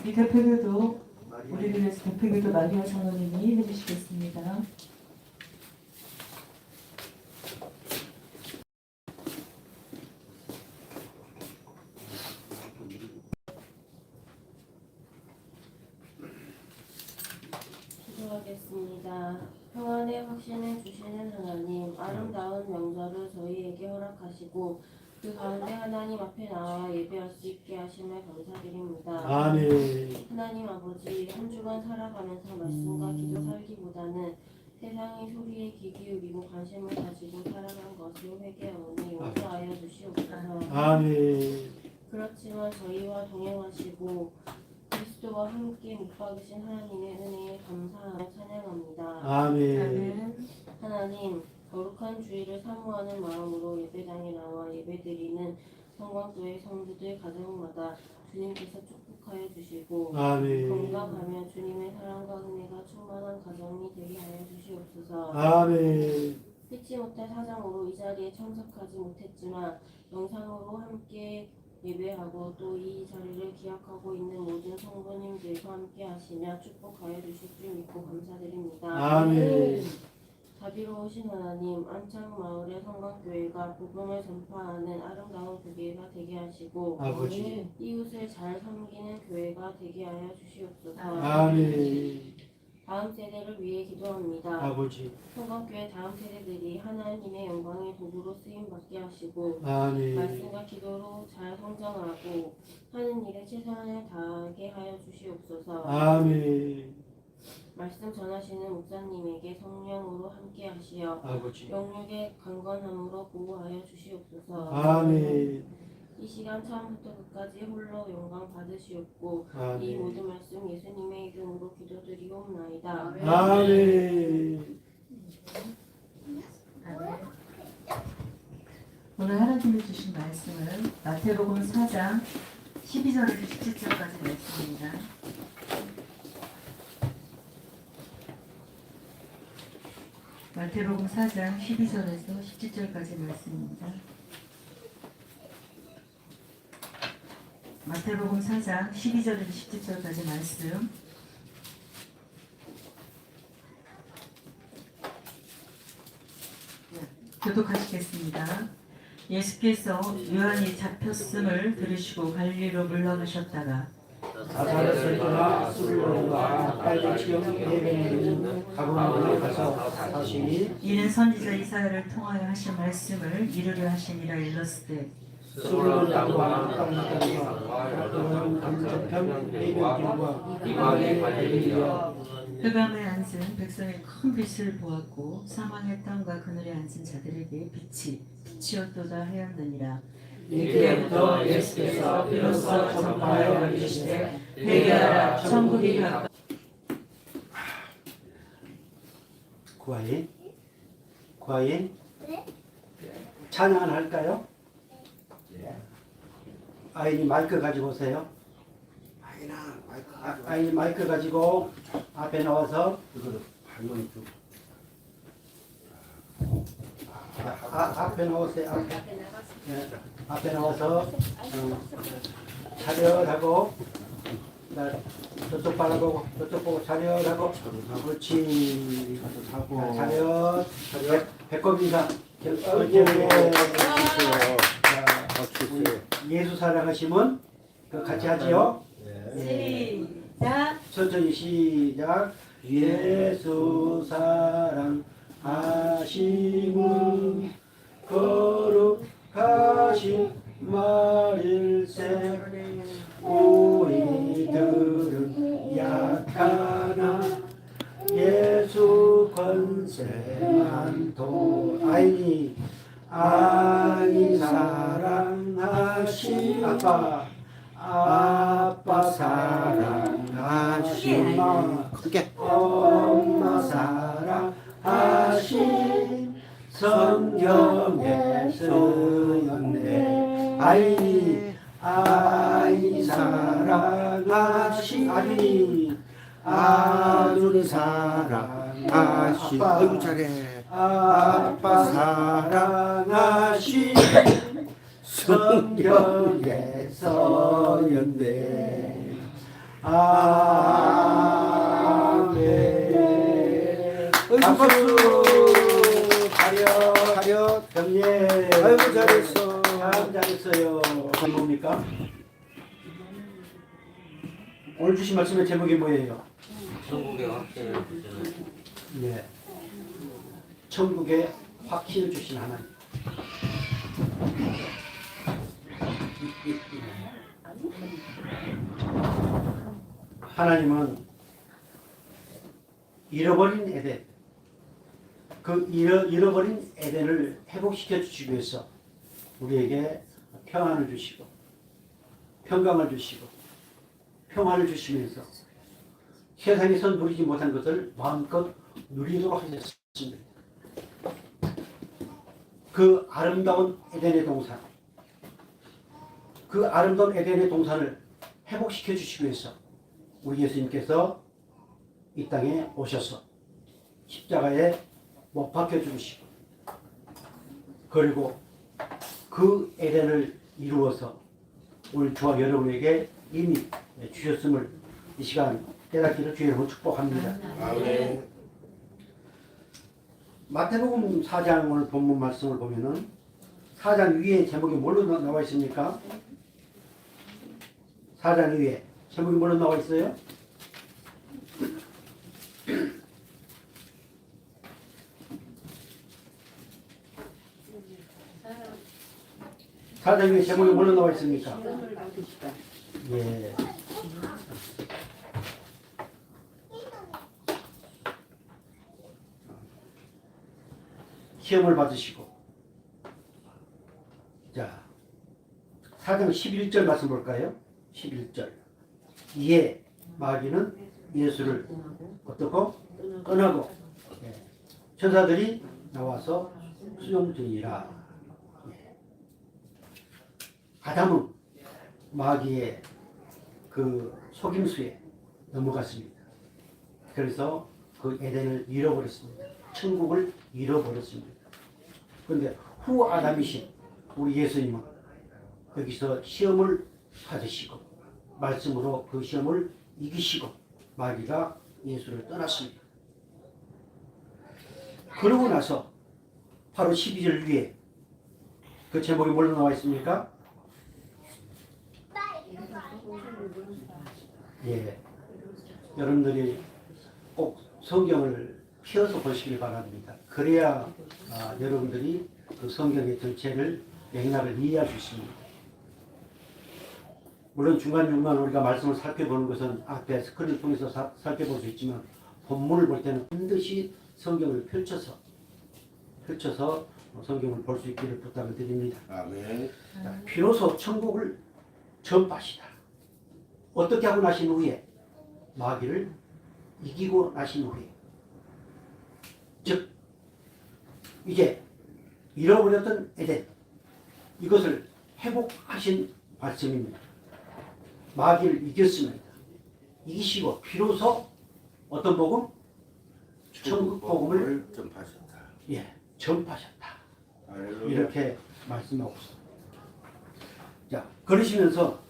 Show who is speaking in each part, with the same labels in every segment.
Speaker 1: 이 대표교도 우리를 위해서 대표교도 마리아 장로님이 해주시겠습니다.
Speaker 2: 기도하겠습니다. 평안의 확신을 주시는 하나님, 아름다운 명절을 저희에게 허락하시고 그 가운데 하나님 앞에 나와 예배할 수 있게 하심에 감사드립니다.
Speaker 3: 아멘.
Speaker 2: 하나님 아버지, 한 주간 살아가면서 말씀과 기도 살기보다는 세상의 소리에 귀 기울이고 관심을 가지고 살아간 것을 회개하오니 용서하여 주시옵소서.
Speaker 3: 아멘.
Speaker 2: 그렇지만 저희와 동행하시고 그리스도와 함께 못 박으신 하나님의 은혜에 감사하며 찬양합니다.
Speaker 3: 아멘.
Speaker 2: 하나님, 거룩한 주일을 사모하는 마음으로 예배당에 나와 예배드리는 성광교회 성도들 가정마다 주님께서 축복하여 주시고
Speaker 3: 아멘.
Speaker 2: 건강하며 주님의 사랑과 은혜가 충만한 가정이 되게 하여 주시옵소서.
Speaker 3: 아멘.
Speaker 2: 잊지 못할 사정으로 이 자리에 참석하지 못했지만 영상으로 함께 예배하고 또 이 자리를 기약하고 있는 모든 성도님들과 함께 하시며 축복하여 주실 줄 믿고 감사드립니다.
Speaker 3: 아멘.
Speaker 2: 자비로우신 하나님, 안창마을의 성광교회가 복음을 전파하는 아름다운 교회가 되게 하시고
Speaker 3: 아버지.
Speaker 2: 이웃을 잘 섬기는 교회가 되게 하여 주시옵소서.
Speaker 3: 아멘.
Speaker 2: 다음 세대를 위해 기도합니다.
Speaker 3: 아버지.
Speaker 2: 성광교회 다음 세대들이 하나님의 영광의 도구로 쓰임받게 하시고
Speaker 3: 아멘.
Speaker 2: 말씀과 기도로 잘 성장하고 하는 일에 최선을 다하게 하여 주시옵소서.
Speaker 3: 아멘.
Speaker 2: 말씀 전하시는 목사님에게 성령으로 함께 하시어
Speaker 3: 아버지.
Speaker 2: 영육의 강건함으로 보호하여 주시옵소서.
Speaker 3: 아멘.
Speaker 2: 이 시간 처음부터 끝까지 홀로 영광 받으시옵고 이
Speaker 3: 아멘.
Speaker 2: 모든 말씀 예수님의 이름으로 기도드리옵나이다.
Speaker 3: 아멘.
Speaker 1: 오늘 하나님이 주신 말씀은 마태복음 4장 12절에서 17절까지 말씀입니다. 마태복음 4장 12절에서 17절까지 말씀입니다. 마태복음 4장 12절에서 17절까지 말씀. 교독하시겠습니다. 예수께서 요한이 잡혔음을 들으시고 갈릴리로 물러가셨다가
Speaker 3: 나사렛에 떠나 술로와 빨리치경 예배는 가버나움에 가서 사시니
Speaker 1: 이는 선지자 이사야를 통하여 하신 말씀을 이루려 하시니라. 일렀으되
Speaker 3: 술을 따고와 땅땅과 또는 감자편 예배길과 이방의 갈릴리와
Speaker 1: 흑암에 앉은 백성의 큰 빛을 보았고 사망의 땅과 그늘에 앉은 자들에게 빛이었도다 하였느니라.
Speaker 3: 이때부터 예수께서 비로소 전파하여 알리시되 회개하라 천국이 가까이. 구하인 찬양을 할까요? 아이니 마이크 가지고 오세요. 아이니 마이크 가지고 앞에 나와서 앞에 나오세요. 앞에 나와서 차렷하고 저쪽 바라보고 저쪽 보고 차렷하고 그렇지. 차렷 배꼽 인사. 예수 사랑하시면 같이 하지요.
Speaker 1: 시작.
Speaker 3: 천천히 시작. 예수 사랑하심은 거룩하신 말일세. 우리들은 약하나 예수 권세만 아이니 사랑하신 아빠 사랑하신 엄마 사랑하신 성경에 쓰였네. 아이 사랑하신 아들이 사랑하신
Speaker 4: 아이고 잘해.
Speaker 3: 아빠 사랑하신 성경에 써였네. 아멘. 박수. 가려. 경례.
Speaker 4: 아이고 잘했어.
Speaker 3: 참 잘했어요. 뭡니까? 오늘 주신 말씀의 제목이 뭐예요?
Speaker 5: 천국의 확신을 주시는
Speaker 3: 네. 천국의 확신을 주신 하나님. 하나님은 잃어버린 에덴, 그 잃어버린 에덴을 회복시켜 주시기 위해서 우리에게 평안을 주시고 평강을 주시고 평화를 주시면서 세상에서 누리지 못한 것을 마음껏 누리도록 하셨습니다. 그 아름다운 에덴의 동산, 그 아름다운 에덴의 동산을 회복시켜 주시기 위해서 우리 예수님께서 이 땅에 오셔서 십자가에 못 박혀 죽으시고 그리고 그 에덴을 이루어서 우리 저와 여러분에게 이미 주셨음을 이 시간 깨닫기를 주의 이름으로 축복합니다.
Speaker 5: 아멘.
Speaker 3: 마태복음 4장 오늘 본문 말씀을 보면은 4장 위에 제목이 뭘로 나와 있습니까? 4장 위에 제목이 뭘로 나와 있어요? 사장 위에 제목이 뭘로 나와 있습니까? 예. 시험을 받으시고 자 4장 11절 말씀 볼까요? 11절 이에 마귀는 예수를 어떻고? 떠나고 천사들이 나와서 수용되니라. 아담은 마귀의 그 속임수에 넘어갔습니다. 그래서 그 에덴을 잃어버렸습니다. 천국을 잃어버렸습니다. 그런데 후 아담이신 우리 예수님은 여기서 시험을 받으시고 말씀으로 그 시험을 이기시고 마귀가 예수를 떠났습니다. 그러고 나서 바로 12절 위에 그 제목이 뭘로 나와 있습니까? 예, 여러분들이 꼭 성경을 펴서 보시길 바랍니다. 그래야 여러분들이 그 성경의 전체를 맥락을 이해할 수 있습니다. 물론 중간중간 우리가 말씀을 살펴보는 것은 앞에 스크린을 통해서 살펴볼 수 있지만 본문을 볼 때는 반드시 성경을 펼쳐서 성경을 볼 수 있기를 부탁을 드립니다.
Speaker 5: 아멘.
Speaker 3: 비로소 천국을 전파하시다. 어떻게 하고 나신 후에 마귀를 이기고 나신 후에 즉 이제 잃어버렸던 에덴 이것을 회복하신 말씀입니다. 마귀를 이겼습니다. 이기시고 비로소 어떤 복음? 천국 복음을
Speaker 5: 전파하셨다.
Speaker 3: 예, 전파하셨다.
Speaker 5: 할렐루야.
Speaker 3: 이렇게 말씀하고 있습니다. 자, 그러시면서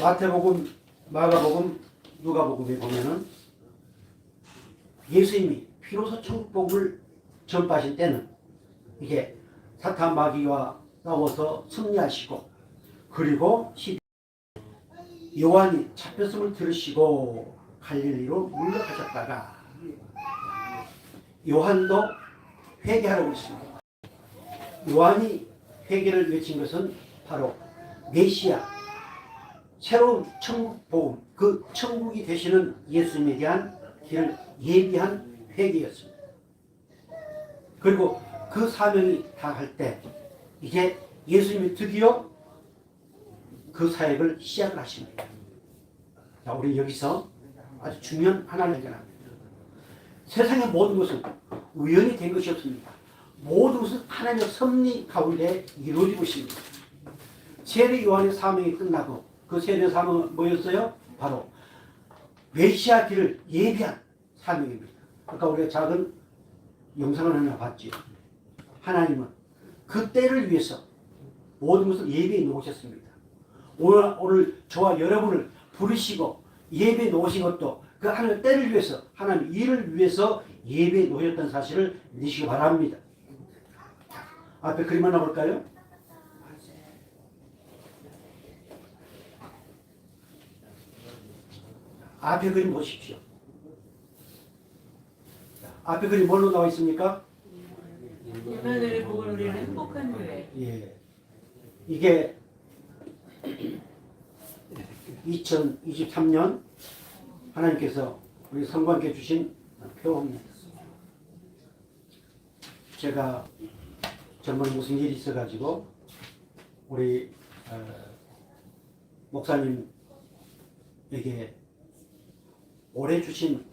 Speaker 3: 마태복음, 마가복음, 누가복음에 보면은 예수님이 비로소 천국 복음을 전파하신 때는 이게 사탄 마귀와 싸워서 승리하시고 그리고 요한이 잡혔음을 들으시고 갈릴리로 물러가셨다가 요한도 회개하라고 했습니다. 요한이 회개를 외친 것은 바로 메시아 새로운 천국 복음 그 천국이 되시는 예수님에 대한 길을 예비한 회개였습니다. 그리고 그 사명이 다할 때 이제 예수님이 드디어 그 사역을 시작을 하십니다. 자, 우리 여기서 아주 중요한 하나를 발견합니다. 세상의 모든 것은 우연히 된 것이 없습니다. 모든 것은 하나님의 섭리 가운데 이루어지고 있습니다. 세례 요한의 사명이 끝나고 그 세례 사명은 뭐였어요? 바로 메시아 길을 예비한 사명입니다. 아까 우리가 작은 영상을 하나 봤죠. 하나님은 그 때를 위해서 모든 것을 예비해 놓으셨습니다. 오늘 저와 여러분을 부르시고 예배 놓으신 것도 그 하나님의 때를 위해서, 하나님 일을 위해서 예배 놓으셨다는 사실을 믿으시기 바랍니다. 앞에 그림 하나 볼까요? 앞에 그림 보십시오. 앞에 그림 뭘로 나와 있습니까?
Speaker 1: 임마누엘의 복을 누리는 행복한 교회.
Speaker 3: 예. 이게 2023년 하나님께서 우리 성관께 주신 표입니다. 제가 전번에 무슨 일이 있어가지고 우리 목사님에게 올해 주신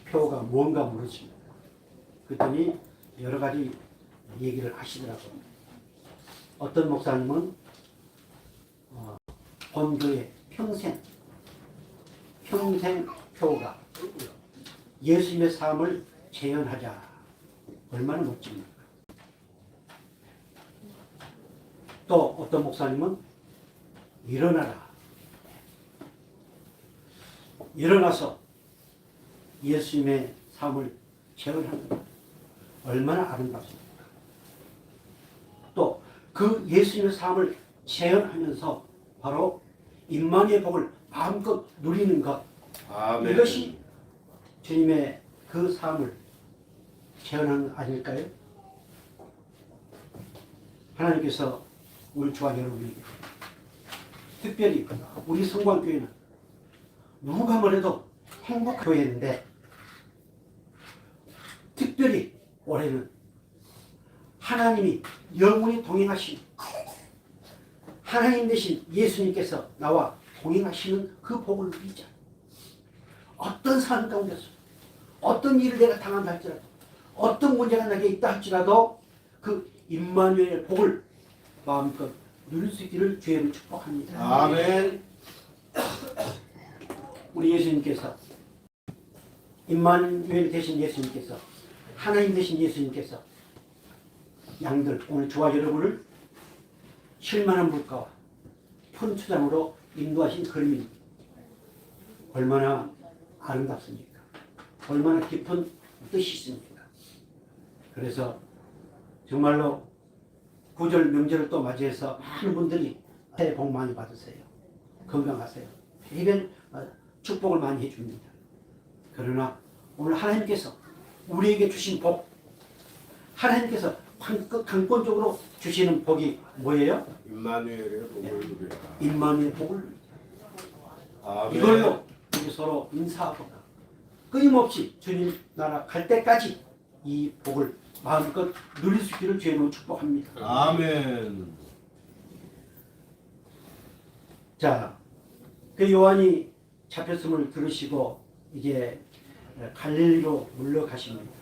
Speaker 3: 표가 뭔가 물으십니다. 그랬더니 여러 가지 얘기를 하시더라고요. 어떤 목사님은 본교의 평생 표가 예수님의 삶을 재현하자. 얼마나 멋집니까? 또 어떤 목사님은 일어나라. 일어나서 예수님의 삶을 재현한다. 얼마나 아름답습니까? 또 그 예수님의 삶을 재현하면서 바로 임마누엘의 복을 마음껏 누리는 것.
Speaker 5: 아멘.
Speaker 3: 이것이 주님의 그 삶을 재현하는 것 아닐까요? 하나님께서 우리 주와 여러분에게 특별히 우리 성광교회는 누가 뭐래도 행복한 교회인데 특별히 올해는 하나님이 영원히 동행하신 하나님 대신 예수님께서 나와 동행하시는 그 복을 누리자. 어떤 삶 가운데서 어떤 일을 내가 당한다 할지라도 어떤 문제가 내게 있다 할지라도 그 임마누엘의 복을 마음껏 누릴 수 있기를 주의를 축복합니다.
Speaker 5: 아멘.
Speaker 3: 우리 예수님께서 임마누엘 대신 예수님께서 하나님 대신 예수님께서 양들 오늘 저와 여러분을 쉴만한 물가와 푸른 초장으로 인도하신 그림이 얼마나 아름답습니까? 얼마나 깊은 뜻이 있습니까? 그래서 정말로 구절 명절을 또 맞이해서 많은 분들이 새해 복 많이 받으세요. 건강하세요. 이런 축복을 많이 해줍니다. 그러나 오늘 하나님께서 우리에게 주신 복, 하나님께서 강권적으로 주시는 복이 뭐예요?
Speaker 5: 임마누엘의 복을 누리라.
Speaker 3: 임마누엘의 복을
Speaker 5: 아멘.
Speaker 3: 이걸로 우리 서로 인사하고 끊임없이 주님 나라 갈 때까지 이 복을 마음껏 누릴 수 있기를 주님으로 축복합니다.
Speaker 5: 아멘.
Speaker 3: 자, 그 요한이 잡혔음을 들으시고 이제 갈릴리로 물러가십니다.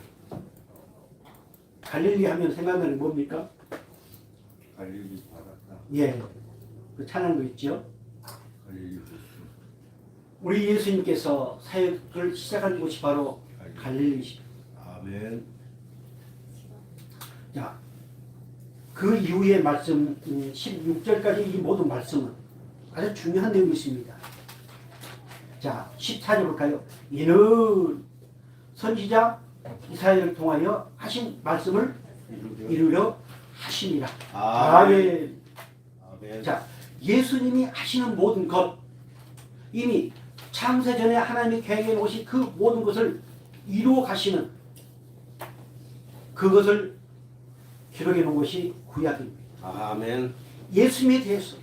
Speaker 3: 갈릴리 하면 생각나는 뭡니까?
Speaker 5: 갈릴리 바닷가.
Speaker 3: 예, 그 찬양도 있죠.
Speaker 5: 갈릴리 호수.
Speaker 3: 우리 예수님께서 사역을 시작한 곳이 바로 갈릴리십니다.
Speaker 5: 아멘.
Speaker 3: 자, 그 이후의 말씀 16절까지 이 모든 말씀은 아주 중요한 내용이 있습니다. 자, 14절 볼까요? 이는 선지자 이사야를 통하여 하신 말씀을 이루려 하시니라. 아멘.
Speaker 5: 아멘.
Speaker 3: 자, 예수님이 하시는 모든 것, 이미 창세 전에 하나님이 계획해 놓으신 그 모든 것을 이루어 가시는 그것을 기록해 놓은 것이 구약입니다.
Speaker 5: 아멘.
Speaker 3: 예수님에 대해서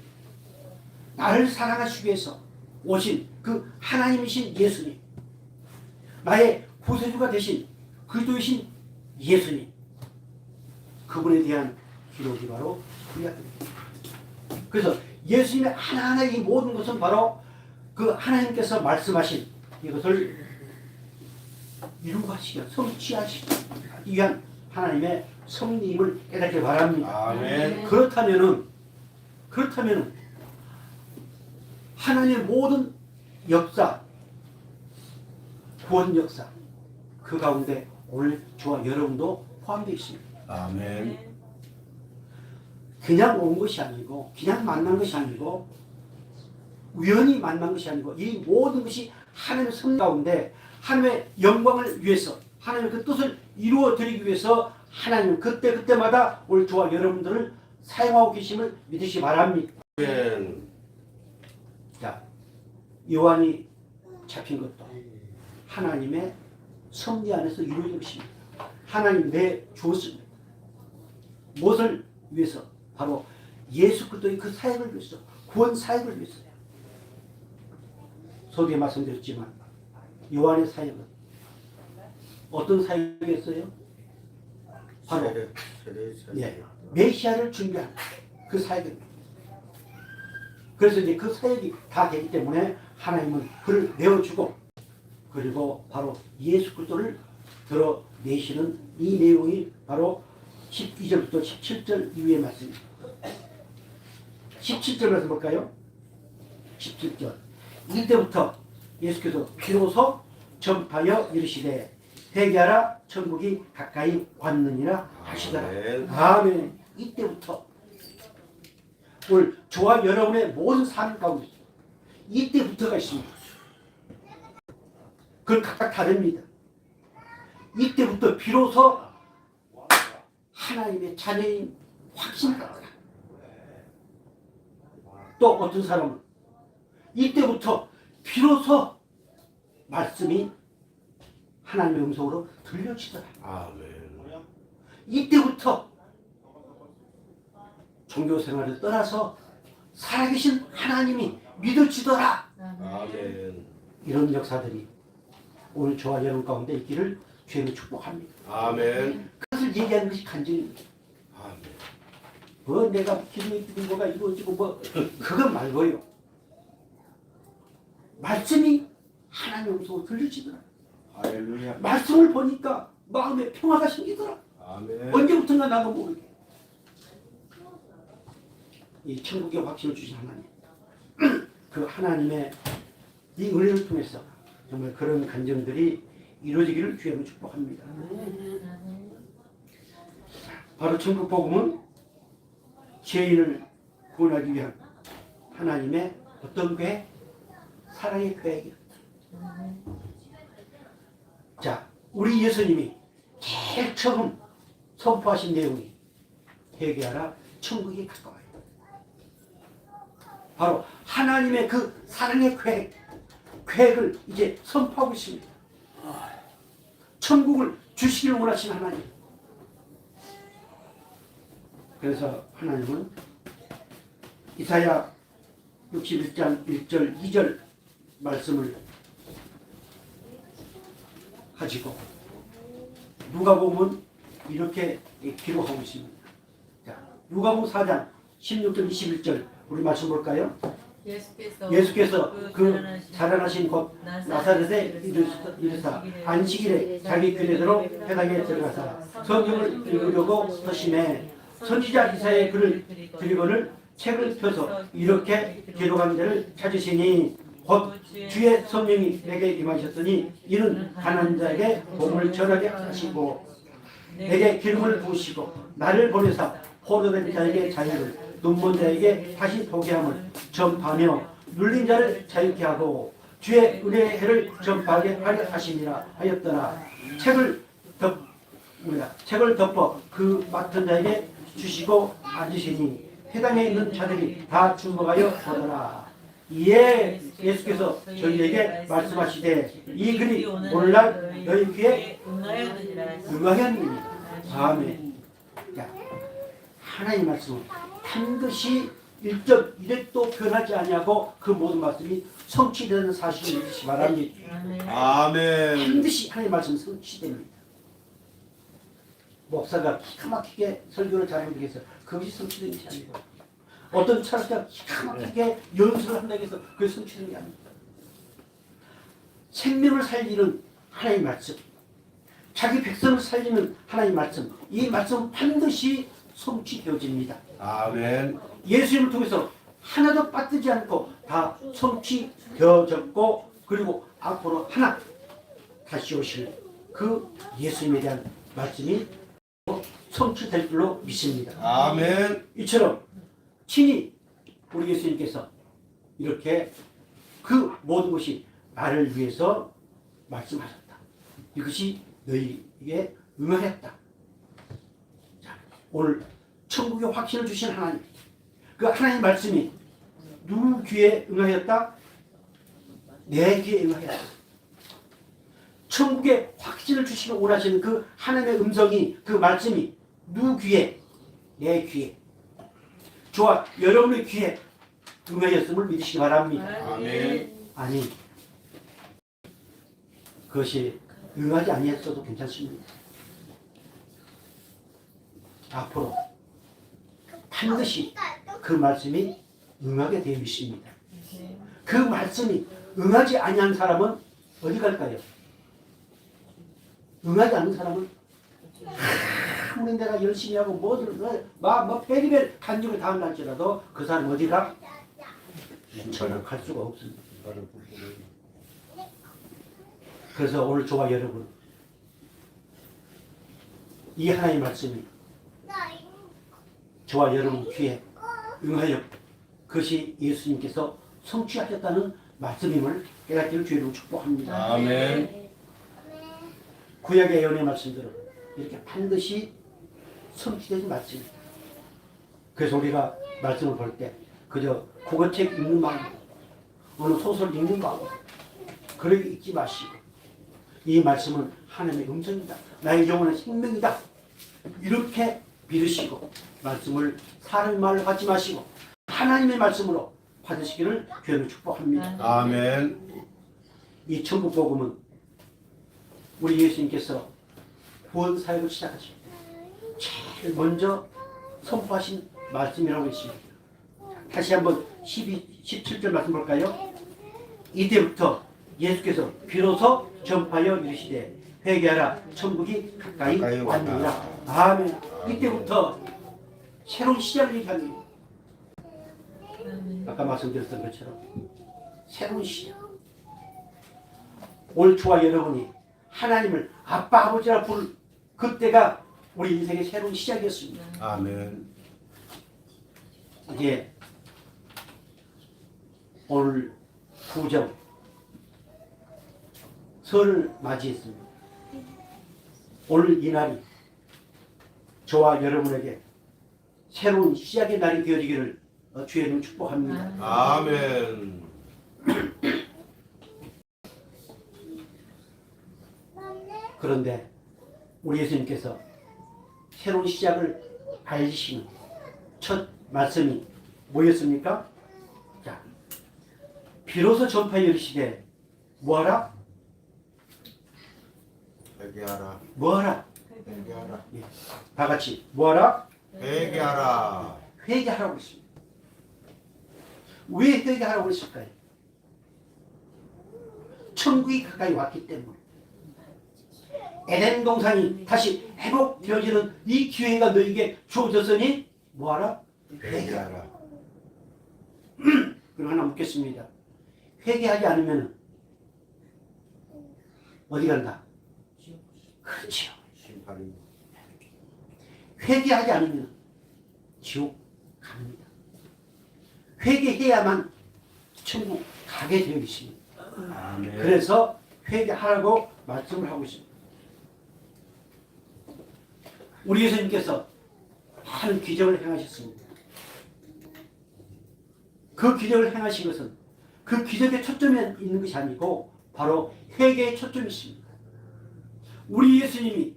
Speaker 3: 나를 사랑하시기 위해서 오신 그 하나님이신 예수님, 나의 구세주가 되신 그리스도이신 예수님, 그분에 대한 기록이 바로 구약입니다. 그래서 예수님의 하나하나의 이 모든 것은 바로 그 하나님께서 말씀하신 이것을 이루가시기 위한, 성취하시기 위한 하나님의 섭리임을 깨닫기 바랍니다.
Speaker 5: 아멘.
Speaker 3: 그렇다면은 하나님의 모든 역사, 구원 역사, 그 가운데 오늘 저와 여러분도 포함되어 있습니다.
Speaker 5: 아멘.
Speaker 3: 그냥 온 것이 아니고, 그냥 만난 것이 아니고, 우연히 만난 것이 아니고 이 모든 것이 하나님의 성 가운데 하나님의 영광을 위해서 하나님의 그 뜻을 이루어 드리기 위해서 하나님은 그때마다 오늘 저와 여러분들을 사용하고 계심을 믿으시 바랍니다.
Speaker 5: 아멘.
Speaker 3: 자, 요한이 잡힌 것도 하나님의 섭리 안에서 이루어진 것입니다. 하나님 내 주었습니다. 무엇을 위해서? 바로 예수 그리스도의 그 사역을 위해서, 구원 사역을 위해서. 소개에 말씀드렸지만 요한의 사역은 어떤 사역이었어요? 바로 예, 메시아를 준비하는 그 사역입니다. 그래서 이제 그 사역이 다 되기 때문에 하나님은 그를 내어주고 그리고 바로 예수 그리스도를 드러내시는 이 내용이 바로 12절부터 17절 이후의 말씀입니다. 17절 말씀 볼까요? 17절 이때부터 예수께서 비로소 전파하여 이르시되 회개하라 천국이 가까이 왔느니라 하시더라. 아멘. 이때부터 오늘 저와 여러분의 모든 삶 가운데 이때부터가 있습니다. 그건 각각 다릅니다. 이때부터 비로소 하나님의 자녀인 확신을 얻어라. 또 어떤 사람은 이때부터 비로소 말씀이 하나님의 음성으로 들려지더라.
Speaker 5: 아멘.
Speaker 3: 이때부터 종교 생활을 떠나서 살아계신 하나님이 믿어지더라.
Speaker 5: 아멘.
Speaker 3: 이런 역사들이 오늘 저와 여러분 가운데 있기를 주님을 축복합니다.
Speaker 5: 아멘.
Speaker 3: 그것을 얘기하는 것이 간증입니다.
Speaker 5: 아멘.
Speaker 3: 뭐 내가 기도에 드린 거가 이루어지고 뭐 그건 말고요. 말씀이 하나님의 음성으로 들려지더라.
Speaker 5: 할렐루야.
Speaker 3: 말씀을 보니까 마음에 평화가 생기더라.
Speaker 5: 아멘.
Speaker 3: 언제부턴가 나도 모르게. 이 천국의 확신을 주신 하나님. 그 하나님의 이 은혜를 통해서 정말 그런 간증들이 이루어지기를 주님으로 축복합니다. 바로 천국 복음은 죄인을 구원하기 위한 하나님의 어떤 계획? 사랑의 계획이었다. 자, 우리 예수님이 제일 처음 선포하신 내용이 회개하라 천국이 가까워요. 바로 하나님의 그 사랑의 계획을 이제 선포하고 있습니다. 천국을 주시기를 원하시는 하나님. 그래서 하나님은 이사야 61장 1절 2절 말씀을 가지고 누가복음은 이렇게 기록하고 있습니다. 자, 누가복음 4장 16절 21절 우리 말씀 볼까요? 예수께서 그 자라나신 곳 나사렛에 이르사 안식일에 자기 규례대로 회당에 들어가사 성경을 읽으려고 서심해 선지자 이사야의 글을 드리거늘 책을 펴서 이렇게 기록한 데를 찾으시니 곧 주의 성령이 내게 임하셨으니 이는 가난한 자에게 복음을 전하게 하시고 내게 기름을 부으시고 나를 보내사 포로된 자에게 자유를 눈먼 자에게 다시 보게 함을 전파하며 눌린 자를 자유케 하고 주의 은혜의 해를 전파하게 하려 하심이라 하였더라. 책을 덮어 그 맡은 자에게 주시고 앉으시니 회당에 있는 자들이 다 주목하여 보더라. 이에 예수께서 저희에게 말씀하시되 이 글이 오늘날 너희 귀에 응하였느니라. 아멘. 자, 하나님의 말씀은 반드시 1.1획도 변하지 아니하고 그 모든 말씀이 성취되는 사실을 믿으시 바랍니다.
Speaker 5: 아멘.
Speaker 3: 반드시 하나님의 말씀은 성취됩니다. 목사가 기가 막히게 설교를 잘하기 위해서 그것이 성취되는 것이 아니고 어떤 철학자가 기가 막히게 연수를 한다고 해서 그게 성취되는 게 아닙니다. 생명을 살리는 하나님의 말씀, 자기 백성을 살리는 하나님의 말씀, 이 말씀은 반드시 성취되어집니다.
Speaker 5: 아멘.
Speaker 3: 예수님을 통해서 하나도 빠뜨지 않고 다 성취되어졌고 그리고 앞으로 하나 다시 오실 그 예수님에 대한 말씀이 성취될 줄로 믿습니다.
Speaker 5: 아멘.
Speaker 3: 이처럼 친히 우리 예수님께서 이렇게 그 모든 것이 나를 위해서 말씀하셨다. 이것이 너희에게 응하였다. 자, 오늘 천국의 확신을 주신 하나님, 그 하나님 말씀이 누구 귀에 응하였다? 내 귀에 응하였다. 천국의 확신을 주시기 원하시는 그 하나님의 음성이, 그 말씀이 누구 귀에? 내 귀에, 저와 여러분의 귀에 응하였음을 믿으시기 바랍니다.
Speaker 5: 아멘.
Speaker 3: 아니, 그것이 응하지 아니했어도 괜찮습니다. 앞으로 반드시 그 말씀이 응하게 되어 있습니다. 그 말씀이 응하지 아니한 사람은 어디 갈까요? 응하지 않는 사람은 아무리 내가 열심히 하고 뭐든 막 베리벨 간증을 당한다 할지라도 그 사람 어디가? 전혀 갈 수가 없습니다. 그래서 오늘 저와 여러분, 이 하나님의 말씀이 저와 여러분 귀에 응하여 그것이 예수님께서 성취하셨다는 말씀임을 깨닫기를 주의로 축복합니다.
Speaker 5: 아멘.
Speaker 3: 구약의 예언의 말씀들은 이렇게 반드시 성취되는 말씀입니다. 그래서 우리가 말씀을 볼 때 그저 국어책 읽는 마음, 어느 소설 읽는 마음 그렇게 읽지 마시고, 이 말씀은 하나님의 음성이다, 나의 영혼의 생명이다, 이렇게 믿으시고 말씀을 사람의 말로 받지 마시고 하나님의 말씀으로 받으시기를 주님으로 축복합니다.
Speaker 5: 아멘.
Speaker 3: 이 천국 복음은 우리 예수님께서 구원 사역을 시작하시고 제일 먼저 선포하신 말씀이라고 했습니다. 다시 한번 17절 말씀 볼까요? 이때부터 예수께서 비로소 전파하여 이르시되 회개하라, 천국이 가까이 왔느니라. 아멘. 이때부터 새로운 시작을 얘기하는 거예요. 아까 말씀드렸던 것처럼 새로운 시작. 오늘 저와 여러분이 하나님을 아빠 아버지라 부를 그때가 우리 인생의 새로운 시작이었습니다.
Speaker 5: 아멘.
Speaker 3: 이제 오늘 구정 설을 맞이했습니다. 오늘 이 날이 저와 여러분에게 새로운 시작의 날이 되어지기를 주의 이름으로 축복합니다.
Speaker 5: 아멘.
Speaker 3: 그런데 우리 예수님께서 새로운 시작을 알리시는 첫 말씀이 뭐였습니까? 자, 비로소 전파하여 이르시되 뭐하라?
Speaker 5: 회개하라.
Speaker 3: 뭐하라?
Speaker 5: 회개하라.
Speaker 3: 예. 다 같이 뭐하라?
Speaker 5: 회개하라.
Speaker 3: 회개하라고 했습니다. 왜 회개하라고 했을까요? 천국이 가까이 왔기 때문에. 에덴 동산이 다시 회복되어지는 이 기회가 너에게 주어졌으니 뭐하라?
Speaker 5: 회개하라.
Speaker 3: 그럼 하나 묻겠습니다. 회개하지 않으면 어디 간다? 그렇죠.
Speaker 5: 심판이.
Speaker 3: 회개하지 않으면 지옥 갑니다. 회개해야만 천국 가게 되어 있습니다.
Speaker 5: 아멘.
Speaker 3: 그래서 회개하라고 말씀을 하고 있습니다. 우리 예수님께서 많은 기적을 행하셨습니다. 그 기적을 행하신 것은 그 기적의 초점에 있는 것이 아니고 바로 회개의 초점이 있습니다. 우리 예수님이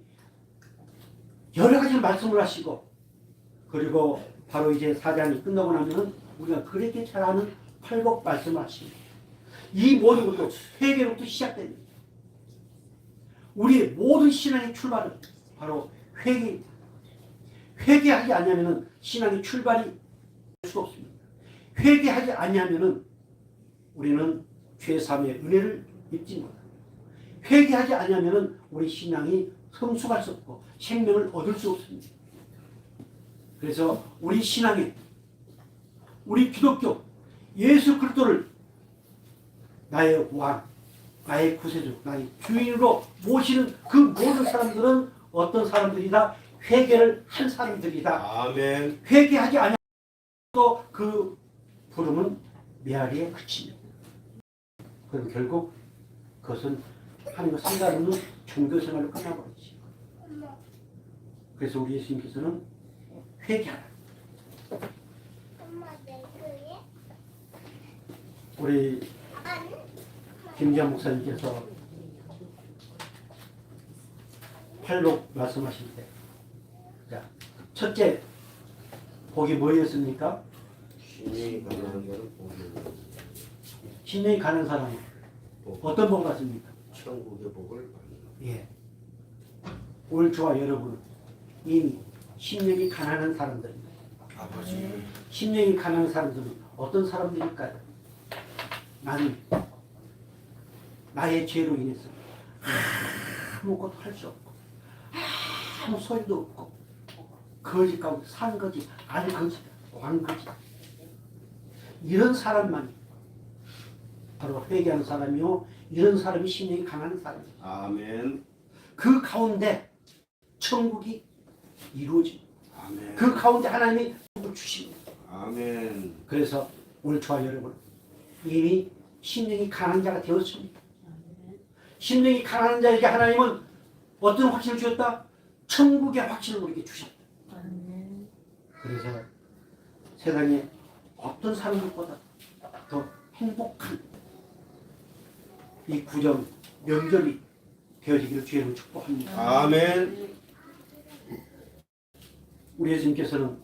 Speaker 3: 여러 가지 말씀을 하시고, 그리고 바로 이제 사장이 끝나고 나면 우리가 그렇게 잘 아는 팔복 말씀을 하십니다. 이 모든 것도 회개로부터 시작됩니다. 우리의 모든 신앙의 출발은 바로 회개입니다. 회개하지 않으면 신앙의 출발이 될 수가 없습니다. 회개하지 아니하면 우리는 죄사함의 은혜를 입지 못합니다. 회개하지 아니하면 우리 신앙이 성숙할 수 없고 생명을 얻을 수 없습니다. 그래서 우리 신앙에, 우리 기독교 예수 그리스도를 나의 왕, 나의 구세주, 나의 주인으로 모시는 그 모든 사람들은 어떤 사람들이다? 회개를 한 사람들이다.
Speaker 5: 아멘.
Speaker 3: 회개하지 않아도 그 부름은 메아리에 그칩니다. 그럼 결국 그것은 하나님과 상관없는 종교생활로 끝나버리지. 그래서 우리 예수님께서는 회개하라. 우리 김지한 목사님께서 팔복 말씀하실 때, 자, 첫째 복이 뭐였습니까?
Speaker 5: 신이 가난한 자를 복을
Speaker 3: 신령이 가는 사람은 어떤 복을 받습니까?
Speaker 5: 천국의 복을 받는.
Speaker 3: 예. 오늘 저와 여러분은 이미 신령이 가난한 사람들입니다.
Speaker 5: 아버지.
Speaker 3: 신령이 가난한 사람들은 어떤 사람들일까요? 나는 나의 죄로 인해서 아무것도 할 수 없고 아무 소리도 없고 거짓 가운데 산 거지, 알 거지, 왕 거지. 이런 사람만이 바로 회개하는 사람이요, 이런 사람이 신령이 강한 사람이에요.
Speaker 5: 아멘.
Speaker 3: 그 가운데 천국이 이루어집니다.
Speaker 5: 아멘.
Speaker 3: 그 가운데 하나님이 복을 주십니다.
Speaker 5: 아멘.
Speaker 3: 그래서 오늘 저와 여러분 이미 심령이 강한 자가 되었습니다. 심령이 강한 자에게 하나님은 어떤 확신을 주셨다? 천국의 확신을 우리에게 주셨다. 그래서 세상에 어떤 사람들보다 더 행복한 이 구정 명절이 되어지기를 주님을 축복합니다.
Speaker 5: 아멘.
Speaker 3: 우리 예수님께서는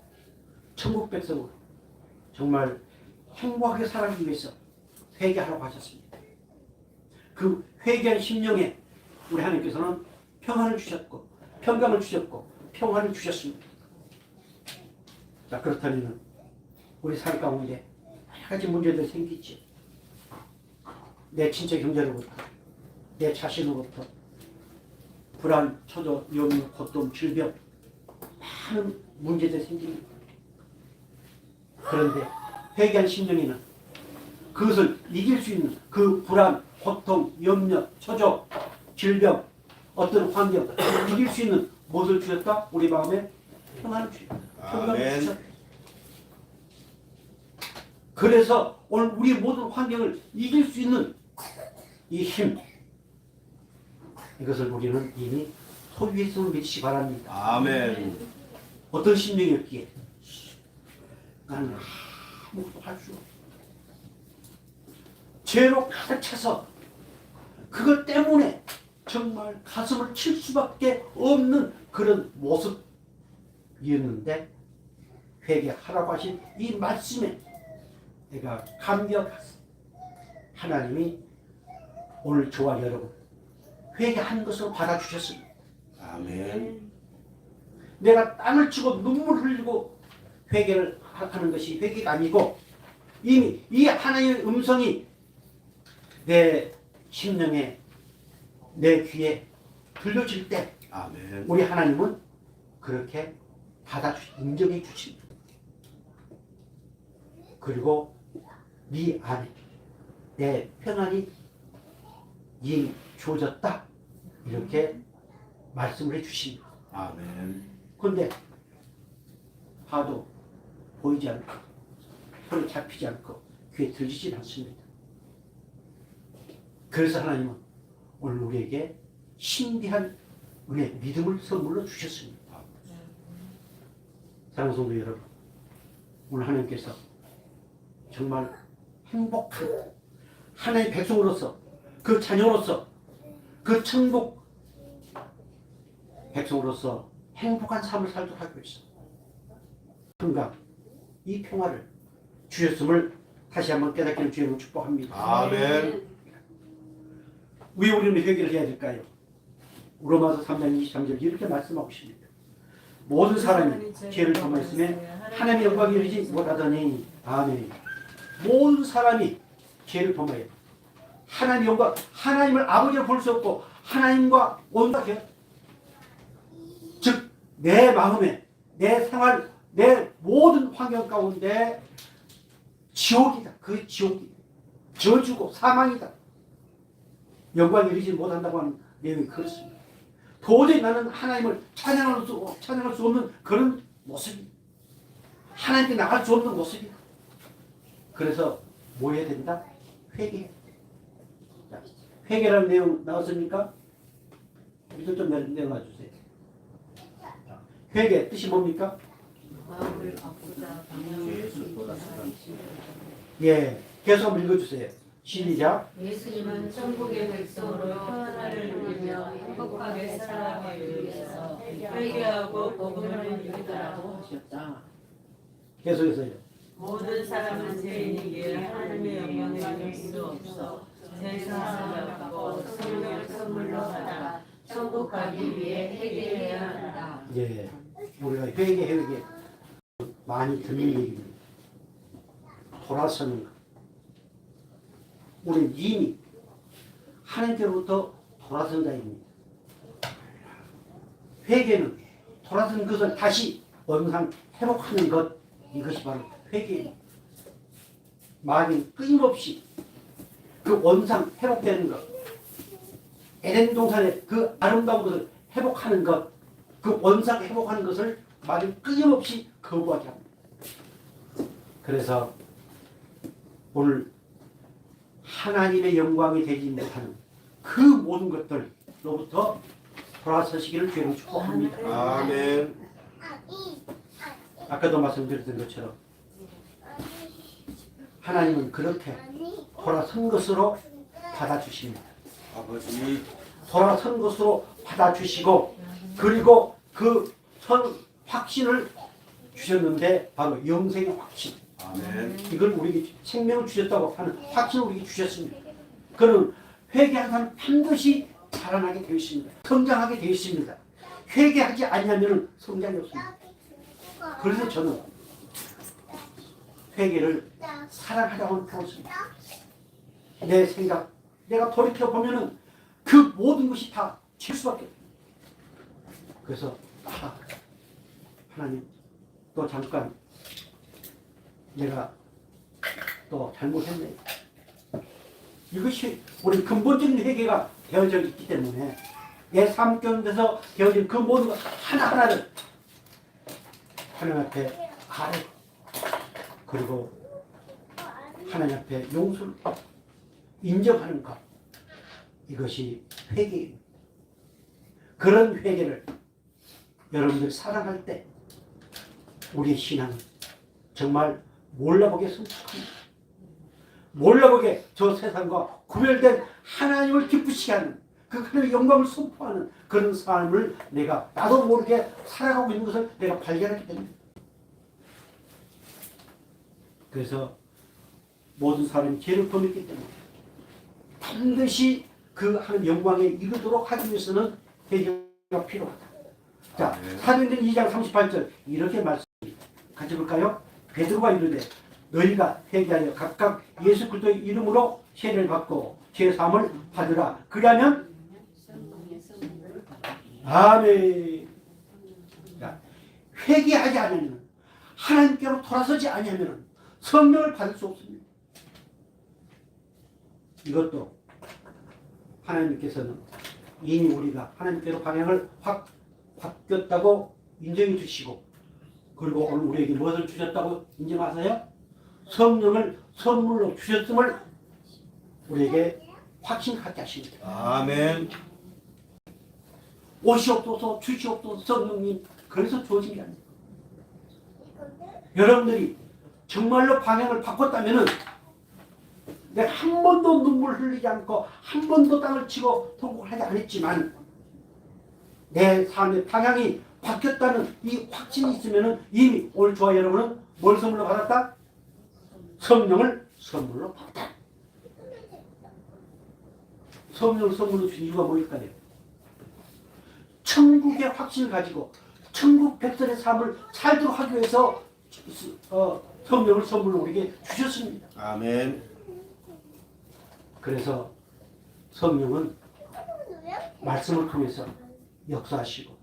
Speaker 3: 천국 백성으로 정말 행복하게 살기 위해서 회개하라고 하셨습니다. 그 회개한 심령에 우리 하나님께서는 평안을 주셨고 평강을 주셨고 평안을 주셨습니다. 자, 그렇다면 우리 삶 가운데 여러 가지 문제들이 생기지. 내 친척 형제로부터, 내 자신으로부터 불안, 초조, 염려, 고통, 질병 많은 문제들이 생깁니다. 그런데 회개한 심령에는 그것을 이길 수 있는 그 불안, 고통, 염려, 초조, 질병, 어떤 환경 이길 수 있는 무엇을 주셨다? 우리 마음에 평안을 주셨다. 평강을
Speaker 5: 아멘.
Speaker 3: 주셨다. 그래서 오늘 우리 모든 환경을 이길 수 있는 이 힘, 이것을 우리는 이미 소유했음을 믿으시기 바랍니다.
Speaker 5: 아멘.
Speaker 3: 어떤 심령이었기에 나는 아무것도 할 수 없어. 죄로 가득 차서 그것 때문에 정말 가슴을 칠 수밖에 없는 그런 모습이었는데 회개하라고 하신 이 말씀에 내가 감격했어. 하나님이 오늘 저와 여러분 회개한 것을 받아주셨습니다.
Speaker 5: 아멘.
Speaker 3: 내가 땀을 치고 눈물을 흘리고 회개를 하는 것이 회개가 아니고 이미 이 하나님의 음성이 내 심령에 내 귀에 들려질 때
Speaker 5: 아멘.
Speaker 3: 우리 하나님은 그렇게 인정해 주십니다. 그리고 네 안에 내 평안이 이미 주어졌다 이렇게 말씀을 해 주십니다.
Speaker 5: 아멘.
Speaker 3: 그런데 봐도 보이지 않고 손에 잡히지 않고 귀에 들리지 않습니다. 그래서 하나님은 오늘 우리에게 신비한 은혜, 믿음을 선물로 주셨습니다. 사랑하는 성도 여러분, 오늘 하나님께서 정말 행복한 하나님의 백성으로서 그 자녀로서 그 천국 백성으로서 행복한 삶을 살도록 하기 위해서 평강, 이 평화를 주셨음을 다시 한번 깨닫기를 주님으로 축복합니다.
Speaker 5: 아멘.
Speaker 3: 왜 우리는 회개를 해야 될까요? 로마서 3장 23절 이렇게 말씀하고 있습니다. 모든 사람이 죄를 범하였으면 하나님의 영광에 이르지 못하더니 아멘. 모든 사람이 죄를 범하여 하나님의 영광, 하나님을 아버지로 볼 수 없고 하나님과 온전하게 즉 내 마음에 내 생활 내 모든 환경 가운데 지옥이다. 그 지옥이 저주고 사망이다. 영광에 이르지 못한다고 하는 내용이 그렇습니다. 도저히 나는 하나님을 찬양할 수 없는 그런 모습입니다. 하나님께 나갈 수 없는 모습이다. 그래서 뭐 해야 된다? 회개. 자, 회개라는 내용 나왔습니까? 밑을 좀 내려놔 주세요. 자, 회개 뜻이 뭡니까?
Speaker 1: 마음을 바꾸자 방향을
Speaker 5: 예수 돌아서라.
Speaker 3: 예, 계속 한번 읽어주세요. 시작.
Speaker 1: 예수님은 천국의 백성으로 평안을 누리며 행복하게 살아가기 위해서 회개하고 복음을 믿으라고 하셨다.
Speaker 3: 계속해서요.
Speaker 1: 모든 사람은 죄인이기에 하나님의 영광을 이길 수 없어 세상을 받고 성령을 선물로 받아 천국 가기 위해 회개해야 한다.
Speaker 3: 예, 우리가 회개 많이 듣는 얘기입니다. 돌아서는 것. 우리는 이미 하나님께로부터 돌아선 자입니다. 회개는 돌아선 것을 다시 원상 회복하는 것, 이것이 바로 회개입니다. 마귀는 끊임없이 그 원상 회복되는 것, 에덴 동산의 그 아름다운 것을 회복하는 것, 그 원상 회복하는 것을 마귀는 끊임없이 거부하게 합니다. 그래서 오늘 하나님의 영광이 되지 못하는 그 모든 것들로부터 돌아서시기를 주로 축복합니다.
Speaker 5: 아멘.
Speaker 3: 아까도 말씀드렸던 것처럼 하나님은 그렇게 돌아선 것으로 받아주십니다.
Speaker 5: 아버지.
Speaker 3: 돌아선 것으로 받아주시고 그리고 그 확신을 주셨는데 바로 영생의 확신.
Speaker 5: 아멘.
Speaker 3: 이걸 우리에게 생명을 주셨다고 하는 확신을 우리에게 주셨습니다. 그는 회개하는 사람 반드시 자라나게 되어 있습니다. 성장하게 되어 있습니다. 회개하지 않으면 성장이 없습니다. 그래서 저는 회개를 사랑하자고 배웠습니다. 내 생각, 내가 돌이켜보면 그 모든 것이 다 칠 수밖에 없어요. 그래서 하나님 또 잠깐 내가 또 잘못했네. 이것이 우리 근본적인 회개가 되어져 있기 때문에 내 삶 가운데서 되어진 그 모든 것 하나하나를 하나님 앞에 아뢰 그리고 하나님 앞에 용서를 인정하는 것, 이것이 회개입니다. 그런 회개를 여러분들 사랑할 때 우리의 신앙은 정말 몰라보게 성숙합니다. 몰라보게 저 세상과 구별된 하나님을 기쁘시게 하는 그 하나님의 영광을 선포하는 그런 삶을 나도 모르게 살아가고 있는 것을 내가 발견하게 됩니다. 그래서 모든 사람이 죄를 범했기 때문에 반드시 그 하나님 영광에 이르도록 하기 위해서는 회개가 필요하다. 자, 사도행전 2장 38절 이렇게 말씀합니다. 같이 볼까요? 베드로가 이르되 너희가 회개하여 각각 예수 그리스도의 이름으로 세례를 받고 죄 사함을 받으라. 그러면 아멘. 자, 회개하지 않으면 하나님께로 돌아서지 않으면 성령을 받을 수 없습니다. 이것도 하나님께서는 이미 우리가 하나님께로 방향을 확 바뀌었다고 인정해 주시고 그리고 오늘 우리에게 무엇을 주셨다고 인정하세요? 성령을 선물로 주셨음을 우리에게 확신하게 하십니다.
Speaker 5: 아멘.
Speaker 3: 오시옵소서 주시옵소서 성령님, 그래서 주어진 게 아닙니다. 여러분들이 정말로 방향을 바꿨다면 내가 한 번도 눈물 흘리지 않고 한 번도 땅을 치고 통곡을 하지 않았지만 내 삶의 방향이 바뀌었다는 이 확신이 있으면 이미 오늘 저와 여러분은 뭘 선물로 받았다? 성령을 선물로 받았다. 성령을 선물로 준 이유가 뭘까요? 천국의 확신을 가지고 천국 백성의 삶을 살도록 하기 위해서 성령을 선물로 우리에게 주셨습니다.
Speaker 5: 아멘.
Speaker 3: 그래서 성령은 말씀을 통해서 역사하시고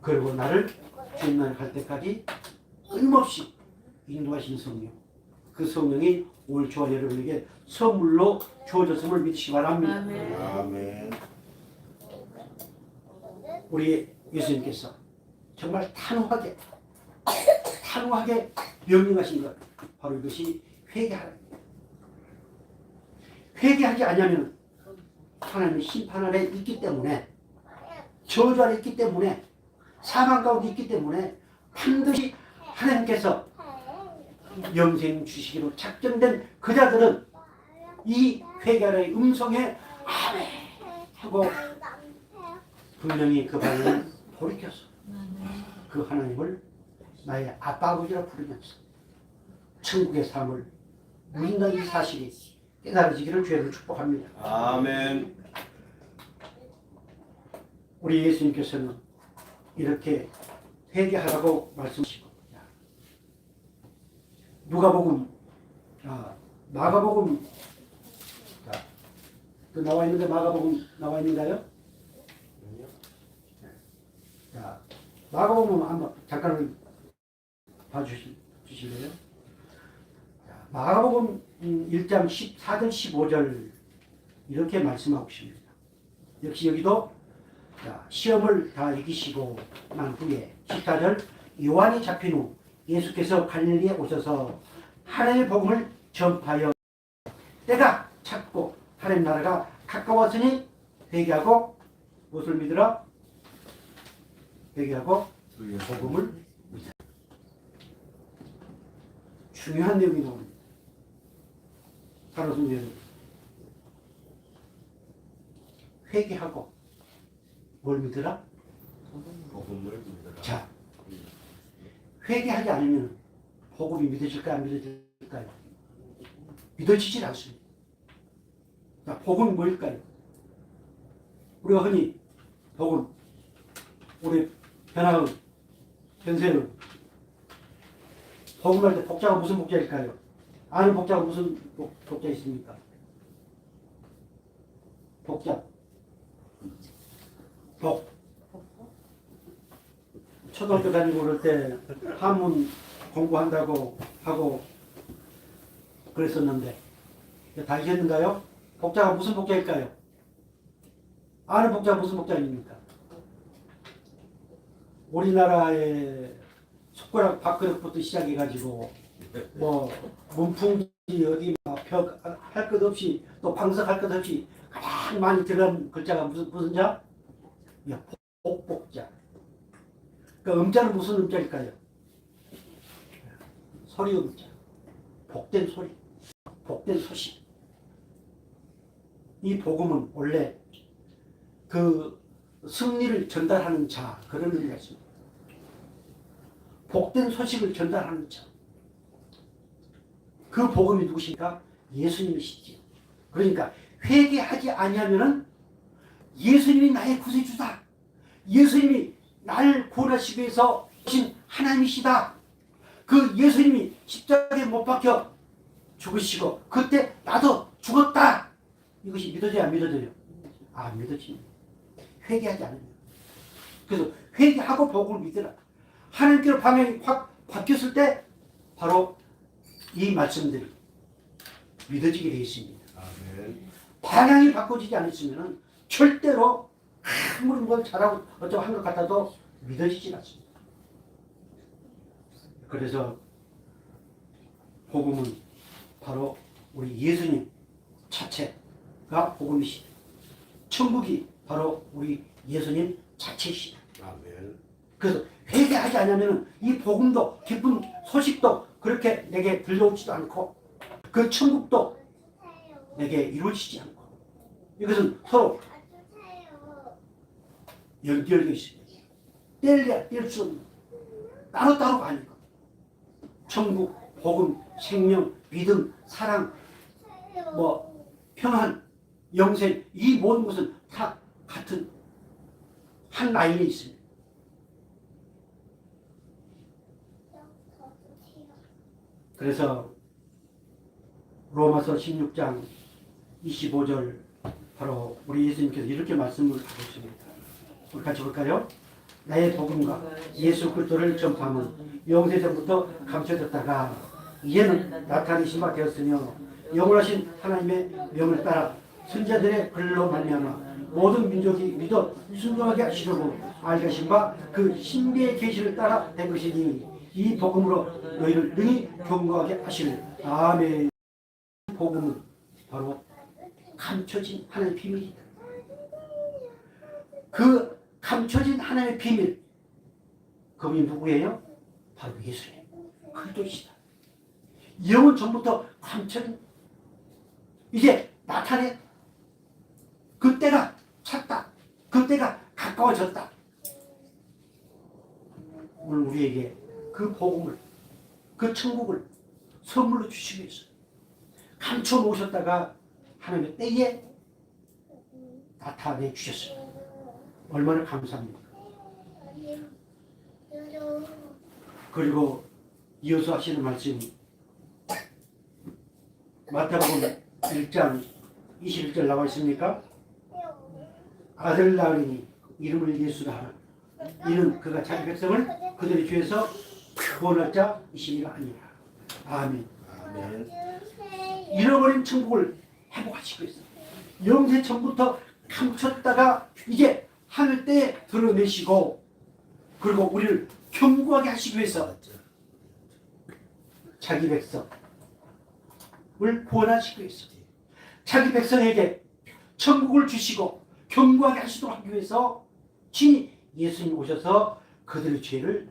Speaker 3: 그리고 나를 주님나라에 갈 때까지 끊임없이 인도하시는 성령, 그 성령이 오늘 저와 여러분에게 선물로 주어졌음을 믿으시기 바랍니다.
Speaker 5: 아멘.
Speaker 3: 우리 예수님께서 정말 단호하게 명령하신 것, 바로 이것이 회개하라. 회개하지 않으면 하나님의 심판 아래 있기 때문에, 저주 아래 있기 때문에, 사망 가운데 있기 때문에 반드시 하나님께서 영생 주시기로 작정된 그 자들은 이 회개의 음성에 아멘 하고 분명히 그 반응을 돌이켜서 그 하나님을 나의 아빠 아버지라 부르면서 천국의 삶을 누린다는 이 사실이 깨달아지기를 주의를 축복합니다.
Speaker 5: 아멘.
Speaker 3: 우리 예수님께서는 이렇게 회개하라고 말씀하시고, 누가복음, 마가복음, 또 나와 있는데 마가복음 나와 있는가요? 자, 마가복음 한번 잠깐 봐주실래요? 마가복음 1장 14절 15절 이렇게 말씀하고 있습니다. 역시 여기도 시험을 다 이기시고 난 후에 14절 요한이 잡힌 후 예수께서 갈릴리에 오셔서 하나님의 복음을 전파하여 때가 찼고 하나님 나라가 가까웠으니 회개하고 무엇을 믿으라? 회개하고 복음을 믿으라. 중요한 내용이 나옵니다. 사랑하는 여러분, 회개하고 뭘 믿으라?
Speaker 5: 복음을 믿으라.
Speaker 3: 자, 회개하지 않으면 복음이 믿어질까요? 안 믿어질까요? 믿어지질 않습니다. 자, 복음이 뭘까요? 우리가 흔히 복음, 우리 변화음, 변세음, 복음할 때 복자가 무슨 복자일까요? 아는 복자가 무슨 복자 있습니까? 복자. 복. 초등학교 다니고 그럴 때 한문 공부한다고 하고 그랬었는데 다 잊었는가요? 복자가 무슨 복자일까요? 아는 복자가 무슨 복자입니까? 우리나라의 숟가락 밥그릇부터 시작해가지고 뭐 문풍지 어디 벽 할 것 없이 또 방석할 것 없이 가장 많이 들어간 글자가 무슨 자? 복복자. 그 음자는 무슨 음자일까요? 소리 음자. 복된 소리, 복된 소식. 이 복음은 원래 그 승리를 전달하는 자, 그런 의미가 있습니다. 복된 소식을 전달하는 자. 그 복음이 누구십니까? 예수님이시지. 그러니까 회개하지 아니하면은 예수님이 나의 구세주다. 예수님이 나를 구원하시기 위해서 오신 하나님이시다. 그 예수님이 십자가에 못 박혀 죽으시고 그때 나도 죽었다. 이것이 믿어져야 안 믿어져요? 안 믿어집니다. 회개하지 않으면. 그래서 회개하고 복음을 믿으라. 하나님께로 방향이 확 바뀌었을 때 바로 이 말씀들이 믿어지게 되어 있습니다.
Speaker 5: 아멘. 방향이
Speaker 3: 방향이 바꿔지지 않았으면 절대로 아무리 뭘 잘하고 어쩌고 한 것 같아도 믿어지지 않습니다. 그래서 복음은 바로 우리 예수님 자체가 복음이시다. 천국이 바로 우리 예수님 자체이시다.
Speaker 5: 아멘.
Speaker 3: 그래서 회개하지 않으면 이 복음도 기쁜 소식도 그렇게 내게 들려오지도 않고 그 천국도 내게 이루어지지 않고 이것은 서로 연결되어 있습니다. 뗄 수 없는 따로따로가 아니고 천국, 복음, 생명, 믿음, 사랑, 평안, 영생 이 모든 것은 다 같은 한 라인에 있습니다. 그래서 로마서 16장 25절 바로 우리 예수님께서 이렇게 말씀을 하고 있습니다. 우리 같이 볼까요? 나의 복음과 예수 그리스도를 전파함은 영세전부터 감춰졌다가 이제는 나타내신 바 되었으며 영원하신 하나님의 명을 따라 선자들의 글로 말미암아 모든 민족이 믿어 순종하게 하시려고 알게 바 그 신비의 계시를 따라 된 것이니 이 복음으로 너희를 능히 경고하게 하시는 아멘. 복음은 바로 감춰진 하나님의 비밀이다. 그 감춰진 하나님의 비밀, 그분이 누구예요? 바로 예수님 그리스도이시다. 영은 전부터 감춰진, 이제 나타내, 그때가 찼다, 그때가 가까워졌다. 오늘 우리에게 그 복음을, 그 천국을 선물로 주시기 위해서 감춰 놓으셨다가 하나님의 때에 나타내 주셨습니다. 얼마나 감사합니까? 그리고 이어서 하시는 말씀이 마태복음 1장 21절 나와 있습니까? 아들 낳으니 이름을 예수라 하라. 이는 그가 자기 백성을 그들의 죄에서 구원할 자이심이라 아니라. 아멘.
Speaker 5: 아멘.
Speaker 3: 잃어버린 천국을 회복하시고 있어요. 영세 전부터 감췄다가 이제 하늘 때에 드러내시고, 그리고 우리를 견고하게 하시기 위해서 자기 백성을 구원하시기 위해서 자기 백성에게 천국을 주시고 견고하게 하시도록 하기 위해서 친히 예수님 오셔서 그들의 죄를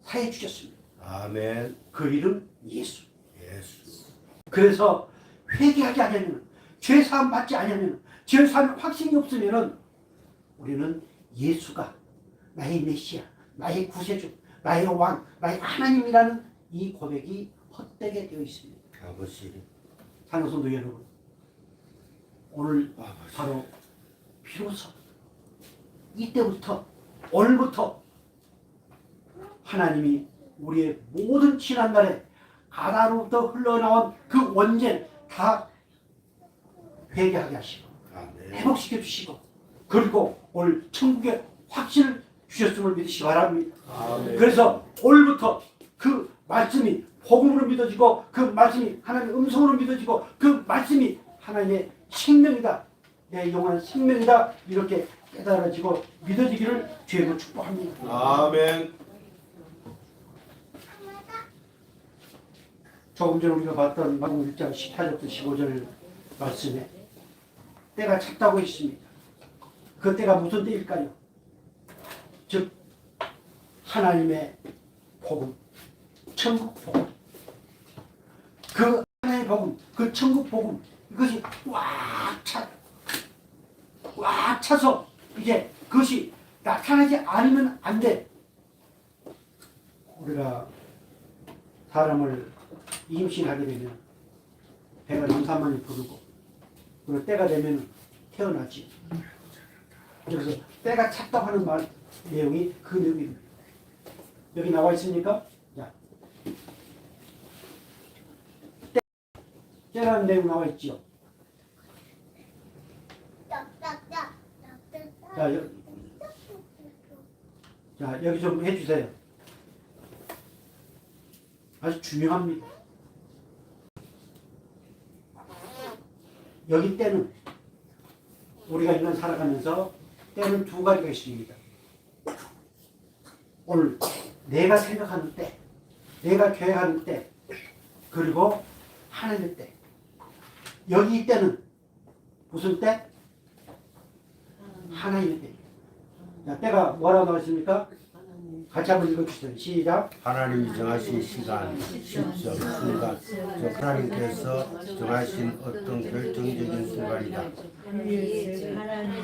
Speaker 3: 사해 주셨습니다.
Speaker 5: 아멘.
Speaker 3: 그 이름 예수.
Speaker 5: 예수.
Speaker 3: 그래서 회개하지 않으면, 죄 사함 받지 않으면, 죄 사함 확신이 없으면 우리는 예수가 나의 메시아, 나의 구세주, 나의 왕, 나의 하나님이라는 이 고백이 헛되게 되어 있습니다.
Speaker 5: 아버지.
Speaker 3: 사랑하는 성도 여러분, 오늘 바로 비로소 이때부터, 오늘부터 하나님이 우리의 모든 지난날에 아다로부터 흘러나온 그 원죄 다 회개하게 하시고
Speaker 5: 아멘.
Speaker 3: 회복시켜 주시고, 그리고 오늘 천국의 확신을 주셨음을 믿으시기 바랍니다.
Speaker 5: 아멘.
Speaker 3: 그래서 오늘부터 그 말씀이 복음으로 믿어지고, 그 말씀이 하나님의 음성으로 믿어지고, 그 말씀이 하나님의 생명이다, 내 영원한 생명이다, 이렇게 깨달아지고 믿어지기를 주님으로 축복합니다.
Speaker 5: 아멘.
Speaker 3: 조금 전에 우리가 봤던 마가복음 1장 14절부터 15절 말씀에 때가 찼다고 했습니다. 그 때가 무슨 때일까요? 즉 하나님의 복음, 천국 복음, 그 하나님의 복음, 그 천국 복음, 이것이 꽉 차서 이제 그것이 나타나지 않으면 안 돼. 우리가 사람을 임신하게 되면 배가 남산만이 부르고, 그리고 때가 되면 태어나지. 그래서 때가 찼다고 하는 말 내용이 그 내용입니다. 여기 나와 있습니까? 자, 때라는 내용 나와 있죠. 자, 여기 좀 해주세요. 아주 중요합니다. 여기 때는, 우리가 인간 살아가면서 때는 두 가지가 있습니다. 오늘 내가 생각하는 때, 내가 계획하는 때, 그리고 하나님의 때. 여기 이 때는 무슨 때? 하나님의 때. 자, 때가 뭐라고 나와 있습니까? 같이 한번 읽어주세요. 시작.
Speaker 5: 하나님이 정하신 시간, 시점, 순간, 즉 하나님께서 정하신 어떤 결정적인 순간이다.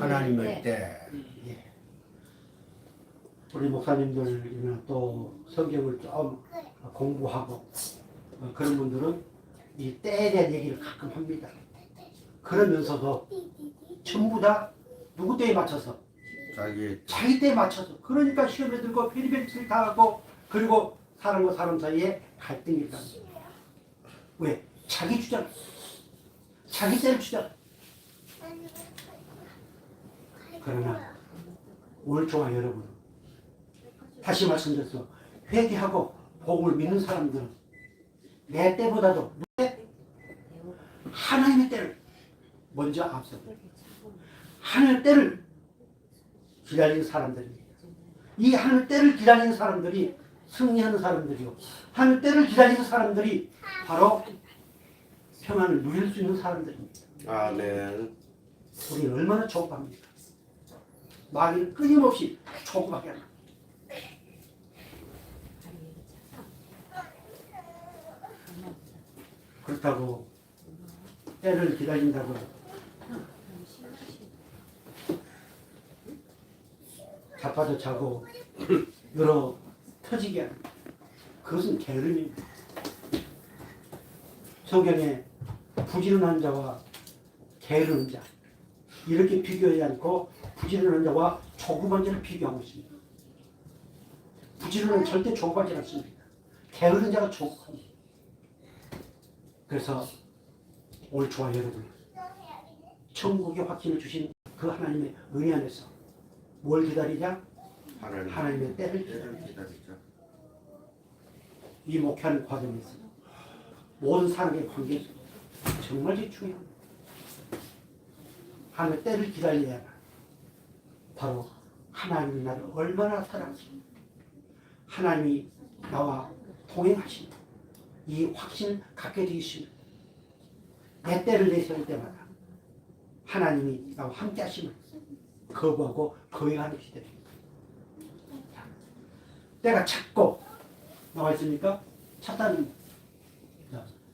Speaker 5: 하나님의 때.
Speaker 3: 예. 우리 목사님들이나 또 성경을 좀 공부하고 그런 분들은 이 때에 대한 얘기를 가끔 합니다. 그러면서도 전부 다 누구 때에 맞춰서? 자기 때에 맞춰서. 그러니까 시험에 들고 피리피리를 당하고, 그리고 사람과 사람 사이에 갈등이 일어납니다. 왜? 자기 주장, 자기 때를 주장. 그러나 오늘 종아 여러분, 다시 말씀드려서 회개하고 복음을 믿는 사람들은 내 때보다도 하나님의 때를 먼저 앞서고, 하나님의 때를 기다리는 사람들입니다. 이 하늘 때를 기다리는 사람들이 승리하는 사람들이요, 하늘 때를 기다리는 사람들이 바로 평안을 누릴 수 있는 사람들입니다.
Speaker 5: 아멘.
Speaker 3: 우리는 얼마나 조급합니까? 마귀는 끊임없이 조급하게 합니다. 그렇다고 때를 기다린다고 자빠져 자고 여러 터지게 합니다. 그것은 게으름입니다. 성경에 부지런한 자와 게으른 자 이렇게 비교하지 않고 부지런한 자와 조급한 자를 비교하고 있습니다. 부지런은 절대 조급하지 않습니다. 게으른 자가 조급합니다. 그래서 오늘 저와 여러분 천국의 확신을 주신 그 하나님의 은혜 안에서 뭘 기다리자? 하나님의 때를
Speaker 5: 기다리자.
Speaker 3: 이 목회하는 과정에서 모든 사람의 관계에서 정말 중요합니다. 하나님의 때를 기다려야 바로 하나님이 나를 얼마나 사랑하시고 하나님이 나와 동행하시는 이 확신을 갖게 되십니다. 내 때를 내세울 때마다 하나님이 나와 함께 하시는 거부하고 거행하는 시대입니다. 때가 찼고 나와 있습니까? 찼다는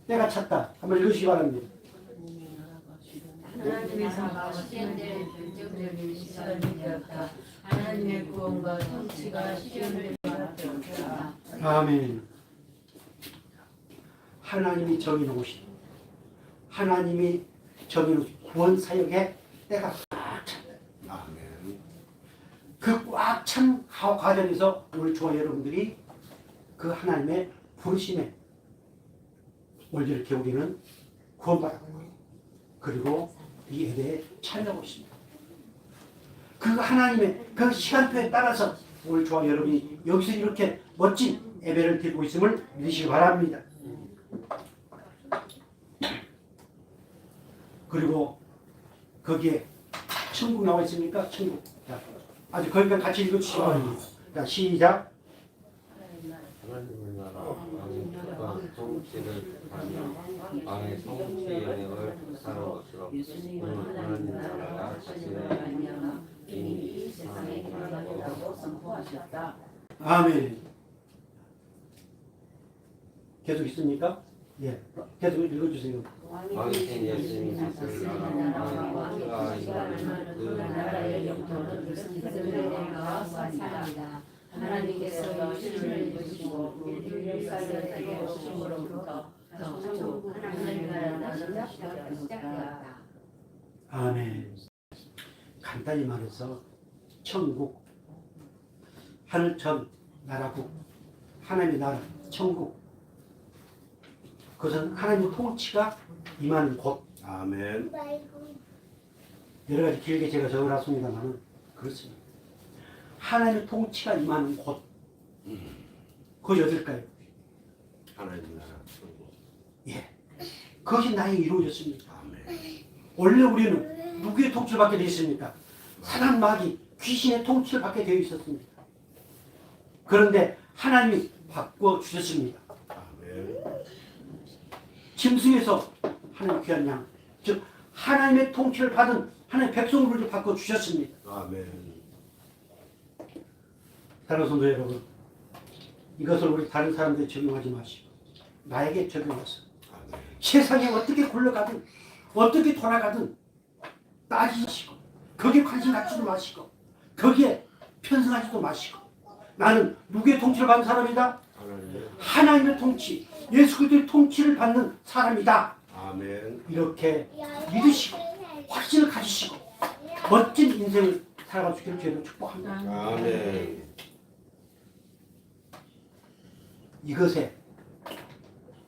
Speaker 3: 때가 찼다. 한번 읽으시기 바랍니다.
Speaker 1: 하나님께서 시온될 결정적인 시간이 되었다. 하나님의 구원과 통치가 시온을 되었다.
Speaker 3: 아멘. 하나님이 정해놓으신 하나님이 정해놓으신 구원 사역의 때가 꽉 찼다.
Speaker 5: 아멘.
Speaker 3: 그 꽉 찬 과정에서 오늘 저와 여러분들이 그 하나님의 부르심에 오늘 이렇게 우리는 구원받았고 그리고 이 예배에 참여하고 있습니다. 그 하나님의 그 시간표에 따라서 오늘 저와 여러분이 여기서 이렇게 멋진 예배를 드리고 있음을 믿으시기 바랍니다. 그리고 거기에 천국 나와 있습니까? 천국. 자, 아주 거기까지 같이 읽어주시기 바랍니다. 자, 시작.
Speaker 6: 하나님의 나라 왕과 통치를 하며 왕의 통치 영역을 사는 것으로 오늘 하나님 나라가 지는 이미 세상에 일어나리라고 선포하셨다.
Speaker 3: 아멘. 계속 있습니까? 예. 계속 읽어주세요.
Speaker 6: 왕이신 예수님께서 나라 왕과 이루는 그 나라의 영토는 스스로가 사랑이다. 하나님께서 유신을 입으시고 인류를 살려내게 오심으로부터 천국 하나님의 나라는 시작되었다.
Speaker 3: 아멘. 간단히 말해서 천국, 하늘천, 나라국, 하나님의 나라, 천국. 그것은 하나님의 통치가 임하는 곳.
Speaker 5: 아멘.
Speaker 3: 여러 가지 길게 제가 적어놨습니다만 그렇습니다. 하나님의 통치가 임하는 곳. 그것이 어딜까요?
Speaker 5: 하나님 나라 천국.
Speaker 3: 예. 그것이 나에게 이루어졌습니다.
Speaker 5: 아멘.
Speaker 3: 원래 우리는 누구의 통치를 받게 되어 있습니까? 사단 마귀, 귀신의 통치를 받게 되어 있었습니다. 그런데 하나님이 바꿔주셨습니다.
Speaker 5: 아멘.
Speaker 3: 짐승에서 하나님 귀한 양, 즉 하나님의 통치를 받은 하나님의 백성들을 바꿔주셨습니다.
Speaker 5: 아멘.
Speaker 3: 사랑하는 성도 여러분, 이것을 우리 다른 사람들에 적용하지 마시고 나에게 적용해서
Speaker 5: 아멘.
Speaker 3: 세상에 어떻게 굴러가든 어떻게 돌아가든 따지지 마시고 거기에 관심 갖지도 마시고 거기에 편승하지도 마시고 나는 누구의 통치를 받는 사람이다?
Speaker 5: 하나님.
Speaker 3: 하나님의 통치, 예수 그리스도의 통치를 받는 사람이다.
Speaker 5: 아멘.
Speaker 3: 이렇게 믿으시고 확신을 가지시고 멋진 인생을 살아갈 수 있기를 주님으로 축복합니다.
Speaker 5: 아멘.
Speaker 3: 이것에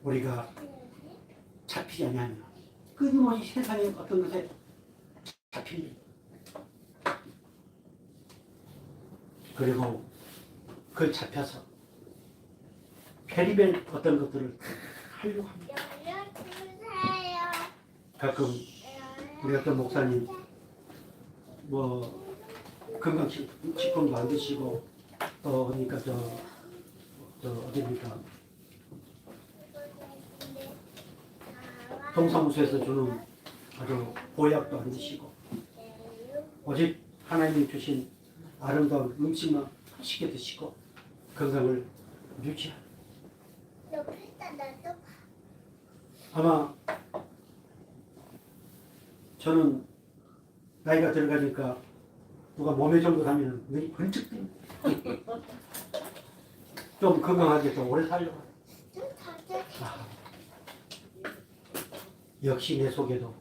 Speaker 3: 우리가 잡히지 아니하면 끊임없이 세상의 어떤 것에 잡힙니다. 그리고 그걸 잡혀서 별의별 어떤 것들을 하려고 합니다. 가끔 우리 어떤 목사님 뭐 건강식품도 안 드시고 또 그러니까 저 어디입니까 동사무소에서 주는 아주 보약도 안 드시고 오직 하나님이 주신 아름다운 음식만 맛있게 드시고 건강을 유지하는. 아마 저는 나이가 들어가니까 누가 몸에 정도 가면 눈이 번쩍 뜹니다. 좀 건강하게 좀 오래 살려고. 역시 내 속에도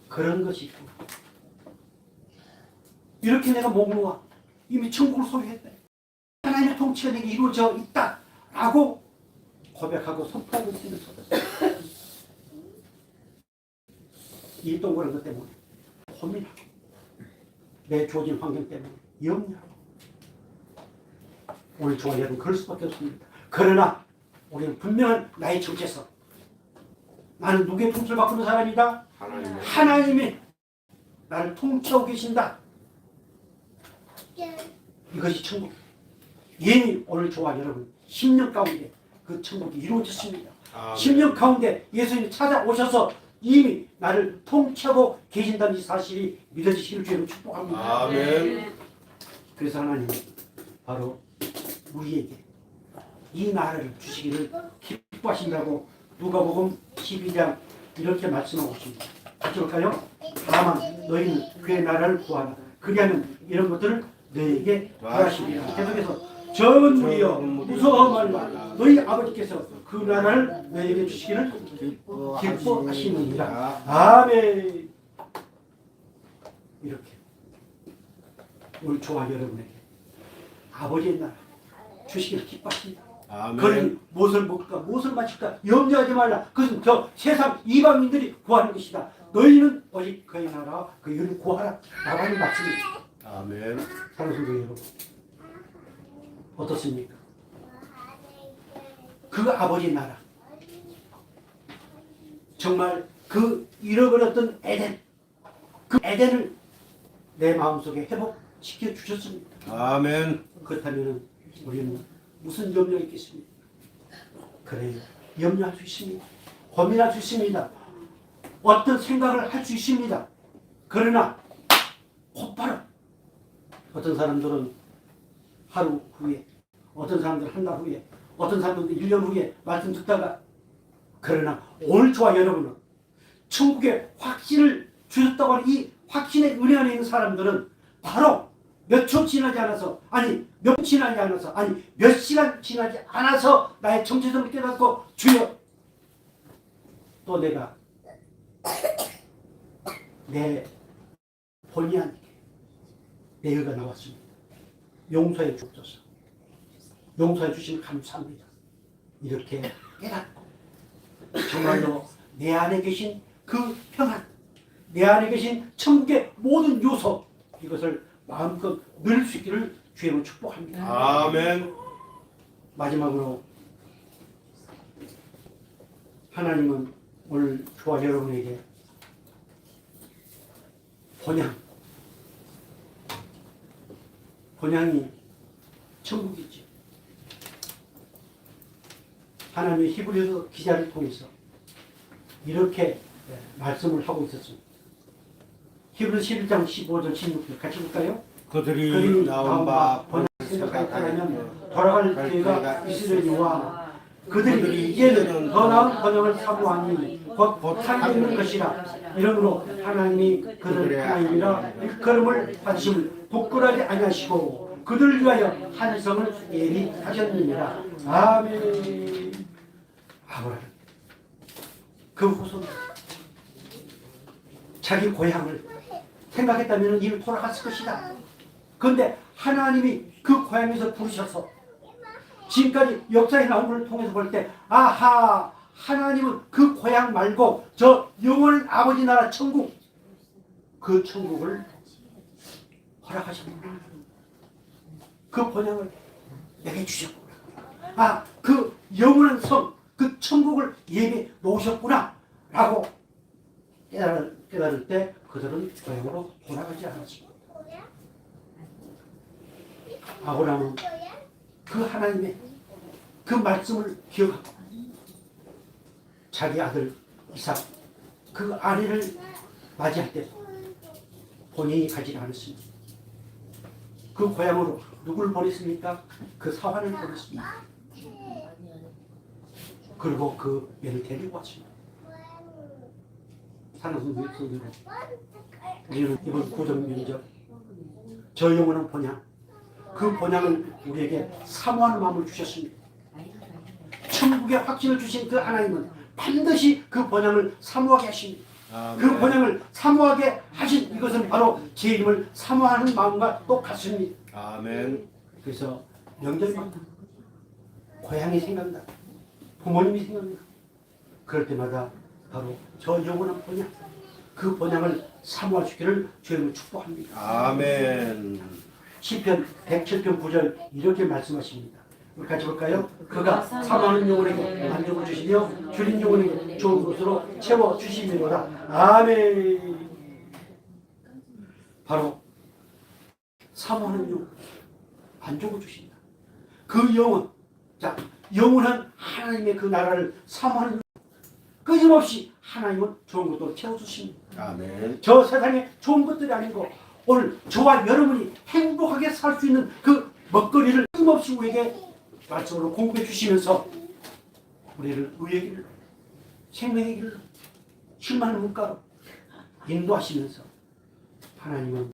Speaker 3: 그런 것이 있고 이렇게 내가 목놓아 이미 천국을 소유했다. 하나님의 통치가 내게 이루어져 있다 라고 고백하고 선포하고 있는 속에서 이 동그란 것 때문에 고민하고 내 주어진 환경 때문에 염려하고 오늘 저와 여러분 그럴 수밖에 없습니다. 그러나 우리는 분명한 나의 정체성, 나는 누구의 통치를 받고 있는 사람이다? 하나님이 나를 통치하고 계신다. 이것이 천국. 이미 오늘 저와 여러분 10년 가운데 그 천국이 이루어졌습니다. 10년 가운데 예수님이 찾아오셔서 이미 나를 통치하고 계신다는 이 사실이 믿어지시길 주로 축복합니다.
Speaker 5: 아멘.
Speaker 3: 그래서 하나님은 바로 우리에게 이 나라를 주시기를 기뻐하신다고 누가복음 12장 이렇게 말씀하고 있습니다. 같이 볼까요? 다만 너희는 그의 나라를 구하라. 그리하면 이런 것들을 너희에게 구하시리라. 계속해서 전무리여 무서워하지 말라. 너희 아버지께서 그 나라를 너희에게 주시기를 기뻐하시느니라. 아멘. 이렇게 우리 저와 여러분에게 아버지의 나라 주시기를 기뻐하십니다. 그러니 무엇을 먹을까 무엇을 마실까 염려하지 말라. 그것은 저 세상 이방인들이 구하는 것이다. 너희는 오직 그의 나라와 그 일을 구하라 라고 하는 말씀입니다.
Speaker 5: 아멘.
Speaker 3: 사랑하는 성도 여러분, 어떻습니까? 그 아버지 나라, 정말 그 잃어버렸던 에덴, 그 에덴을 내 마음속에 회복시켜 주셨습니다.
Speaker 5: 아멘.
Speaker 3: 그렇다면 우리는 무슨 염려가 있겠습니까? 그래요, 염려할 수 있습니다. 고민할 수 있습니다. 어떤 생각을 할 수 있습니다. 그러나 곧바로 어떤 사람들은 하루 후에, 어떤 사람들은 한 달 후에, 어떤 사람들은 1년 후에 말씀 듣다가, 그러나 오늘 저와 여러분은 천국의 확신을 주셨다고 하는 이 확신의 은혜 안에 있는 사람들은 바로 몇 초 지나지 않아서, 아니 몇 분 지나지 않아서, 아니 몇 시간 지나지 않아서 나의 정체성을 깨닫고, 주여 또 내가 내 본의 아니게 내 의가 나왔습니다. 용서해 주옵소서. 용서해 주시면 감사합니다. 이렇게 깨닫고 정말로 내 안에 계신 그 평안, 내 안에 계신 천국의 모든 요소, 이것을 마음껏 누릴 수 있기를 주님으로 축복합니다.
Speaker 5: 아멘.
Speaker 3: 마지막으로 하나님은 오늘 저와 여러분에게 본향이 천국이지. 하나님의 히브리서 기자를 통해서 이렇게 말씀을 하고 있었습니다. 히브리서 11장 15절 16절 같이 볼까요?
Speaker 5: 그들이 나온 바
Speaker 3: 번향을 생각하였다면 돌아갈 기회가 있으려니와 그들이 이제는 더 나은 번영을 사모하니 곧 살리는 것이라. 이러므로 하나님이 그들 하나님이라 일컬음을 받으심을 부끄러워하지 아니하시고 그들 위하여 한성을 예비하셨느니라. 아멘. 아브라함 그 후손 자기 고향을 생각했다면 이미 돌아갔을 것이다. 그런데 하나님이 그 고향에서 부르셔서 지금까지 역사에 나온 것을 통해서 볼 때, 아하, 하나님은 그 고향 말고 저 영원한 아버지 나라 천국, 그 천국을 허락하셨구나. 그 번영을 내게 주셨구나. 아, 그 영원한 성, 그 천국을 예비해 놓으셨구나 라고 깨달을 때 그들은 고향으로 돌아가지 않았습니다. 아브라함은 그 하나님의 그 말씀을 기억하고 자기 아들 이삭 그 아내를 맞이할 때 본인이 가지 않았습니다. 그 고향으로 누굴 보냈습니까? 그 사환을 보냈습니다. 그리고 그 애를 데리고 왔습니다. 사랑하는 백성들, 우리는 이번 구정명절 저 영원한 본향, 그 본향을 우리에게 사모하는 마음을 주셨습니다. 천국의 확신을 주신 그 하나님은 반드시 그 본향을 사모하게 하십니다. 그 본향을 사모하게 하신 이것은 바로 제 이름을 사모하는 마음과 똑같습니다.
Speaker 5: 아멘.
Speaker 3: 그래서 명절마다 고향이 생각나, 부모님이 생각나. 그럴 때마다 바로 저 영원한 본향, 그 본향을 사모하시기를 주님을 축복합니다.
Speaker 5: 아멘.
Speaker 3: 시편 107편 9절 이렇게 말씀하십니다. 우리 같이 볼까요? 그가 사모하는 영혼에게 만족을 주시며 줄인 영혼에게 좋은 것으로 채워 주시리로다. 아멘. 바로 사모하는 영혼 만족을 주신다. 그 영혼, 자 영원한 하나님의 그 나라를 사모하는 영혼, 끊임없이 하나님은 좋은 것도 채워주십니다.
Speaker 5: 아멘.
Speaker 3: 저 세상에 좋은 것들이 아니고 오늘 저와 여러분이 행복하게 살 수 있는 그 먹거리를 끊임없이 우리에게 말씀으로 공급해 주시면서 우리를 의의 길로, 생명의 길로, 실만한 문가로 인도하시면서 하나님은